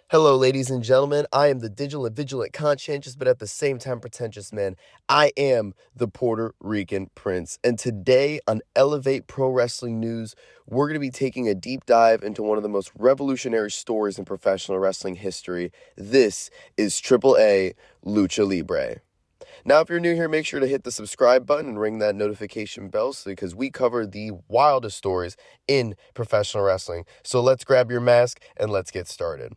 Hello, ladies and gentlemen. I am the digital and vigilant conscientious, but at the same time pretentious man. I am the Puerto Rican Prince. And today on Elevate Pro Wrestling News, we're going to be taking a deep dive into one of the most revolutionary stories in professional wrestling history. This is AAA Lucha Libre. Now, if you're new here, make sure to hit the subscribe button and ring that notification bell because we cover the wildest stories in professional wrestling. So let's grab your mask and let's get started.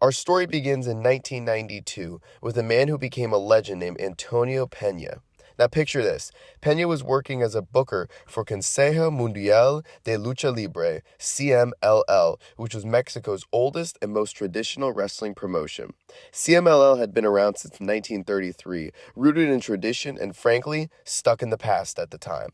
Our story begins in 1992 with a man who became a legend named Antonio Peña. Now picture this. Peña was working as a booker for Consejo Mundial de Lucha Libre, CMLL, which was Mexico's oldest and most traditional wrestling promotion. CMLL had been around since 1933, rooted in tradition and frankly, stuck in the past at the time.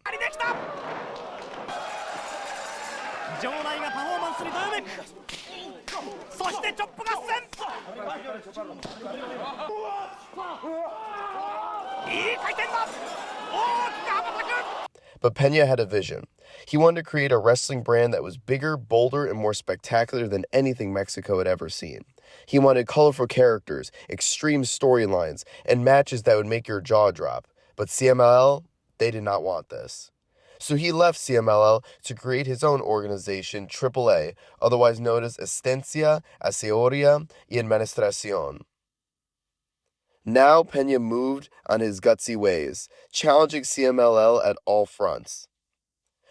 But Peña had a vision. He wanted to create a wrestling brand that was bigger, bolder, and more spectacular than anything Mexico had ever seen. He wanted colorful characters, extreme storylines, and matches that would make your jaw drop. But CMLL, they did not want this. So he left CMLL to create his own organization, AAA, otherwise known as Asistencia, Asesoría y Administración. Now Peña moved on his gutsy ways, challenging CMLL at all fronts.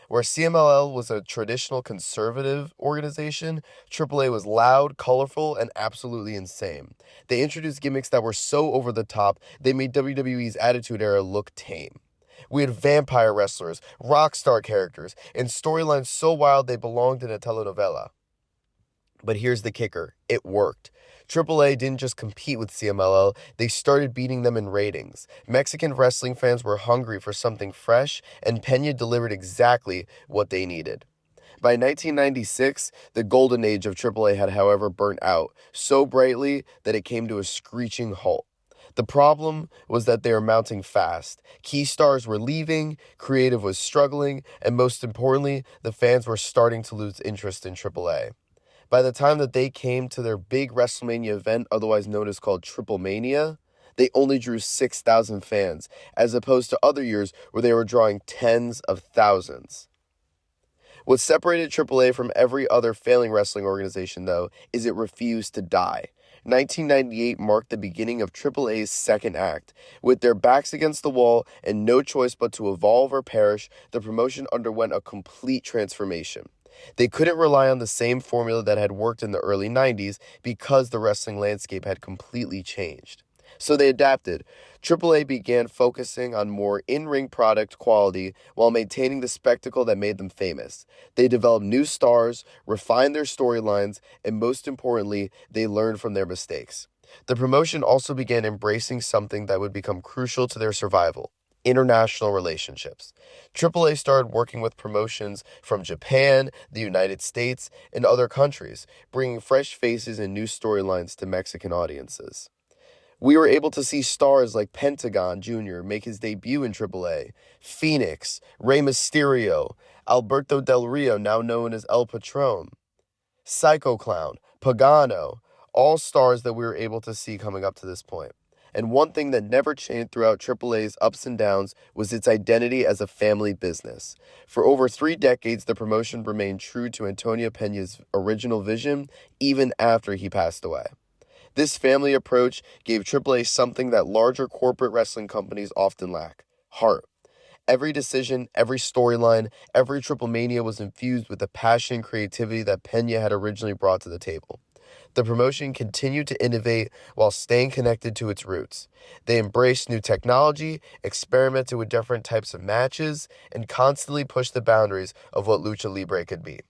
Where CMLL was a traditional conservative organization, AAA was loud, colorful, and absolutely insane. They introduced gimmicks that were so over the top, they made WWE's Attitude Era look tame. We had vampire wrestlers, rock star characters, and storylines so wild they belonged in a telenovela. But here's the kicker, it worked. AAA didn't just compete with CMLL, they started beating them in ratings. Mexican wrestling fans were hungry for something fresh, and Peña delivered exactly what they needed. By 1996, the golden age of AAA had, however, burnt out, so brightly that it came to a screeching halt. The problem was that they were mounting fast. Key stars were leaving, creative was struggling, and most importantly, the fans were starting to lose interest in AAA. By the time that they came to their big WrestleMania event, otherwise known as called Triple Mania, they only drew 6,000 fans, as opposed to other years where they were drawing tens of thousands. What separated AAA from every other failing wrestling organization, though, is it refused to die. 1998 marked the beginning of AAA's second act. With their backs against the wall and no choice but to evolve or perish, the promotion underwent a complete transformation. They couldn't rely on the same formula that had worked in the early 90s because the wrestling landscape had completely changed. So they adapted. AAA began focusing on more in-ring product quality while maintaining the spectacle that made them famous. They developed new stars, refined their storylines, and most importantly, they learned from their mistakes. The promotion also began embracing something that would become crucial to their survival: international relationships. AAA started working with promotions from Japan, the United States, and other countries, bringing fresh faces and new storylines to Mexican audiences. We were able to see stars like Pentagon Jr. make his debut in AAA, Phoenix, Rey Mysterio, Alberto Del Rio, now known as El Patron, Psycho Clown, Pagano, all stars that we were able to see coming up to this point. And one thing that never changed throughout AAA's ups and downs was its identity as a family business. For over 3 decades, the promotion remained true to Antonio Peña's original vision, even after he passed away. This family approach gave AAA something that larger corporate wrestling companies often lack: heart. Every decision, every storyline, every Triple Mania was infused with the passion and creativity that Peña had originally brought to the table. The promotion continued to innovate while staying connected to its roots. They embraced new technology, experimented with different types of matches, and constantly pushed the boundaries of what Lucha Libre could be.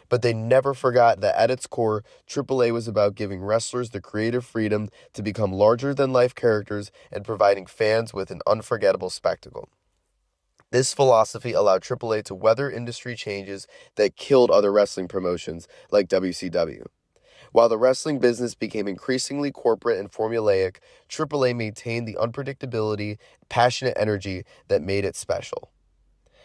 But they never forgot that at its core, AAA was about giving wrestlers the creative freedom to become larger-than-life characters and providing fans with an unforgettable spectacle. This philosophy allowed AAA to weather industry changes that killed other wrestling promotions like WCW. While the wrestling business became increasingly corporate and formulaic, AAA maintained the unpredictability, passionate energy that made it special.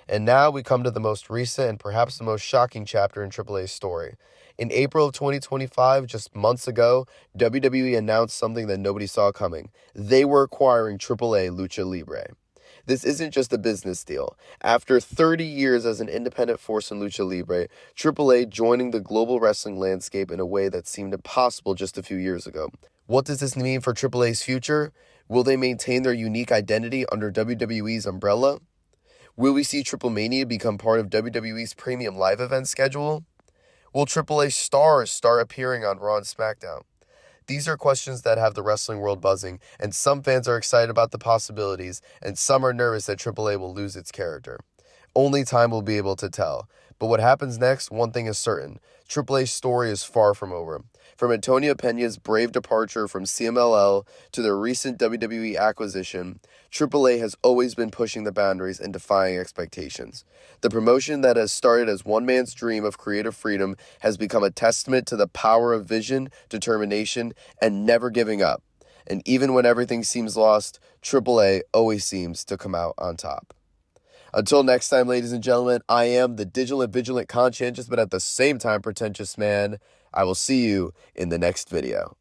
And now we come to the most recent and perhaps the most shocking chapter in AAA's story. In April of 2025, just months ago, WWE announced something that nobody saw coming. They were acquiring AAA Lucha Libre. This isn't just a business deal. After 30 years as an independent force in Lucha Libre, AAA joining the global wrestling landscape in a way that seemed impossible just a few years ago. What does this mean for AAA's future? Will they maintain their unique identity under WWE's umbrella? Will we see Triple Mania become part of WWE's premium live event schedule? Will AAA stars start appearing on Raw and SmackDown? These are questions that have the wrestling world buzzing, and some fans are excited about the possibilities, and some are nervous that AAA will lose its character. Only time will be able to tell. But what happens next, one thing is certain. AAA's story is far from over. From Antonio Peña's brave departure from CMLL to their recent WWE acquisition, AAA has always been pushing the boundaries and defying expectations. The promotion that has started as one man's dream of creative freedom has become a testament to the power of vision, determination, and never giving up. And even when everything seems lost, AAA always seems to come out on top. Until next time, ladies and gentlemen, I am the digital and vigilant conscientious, but at the same time pretentious man. I will see you in the next video.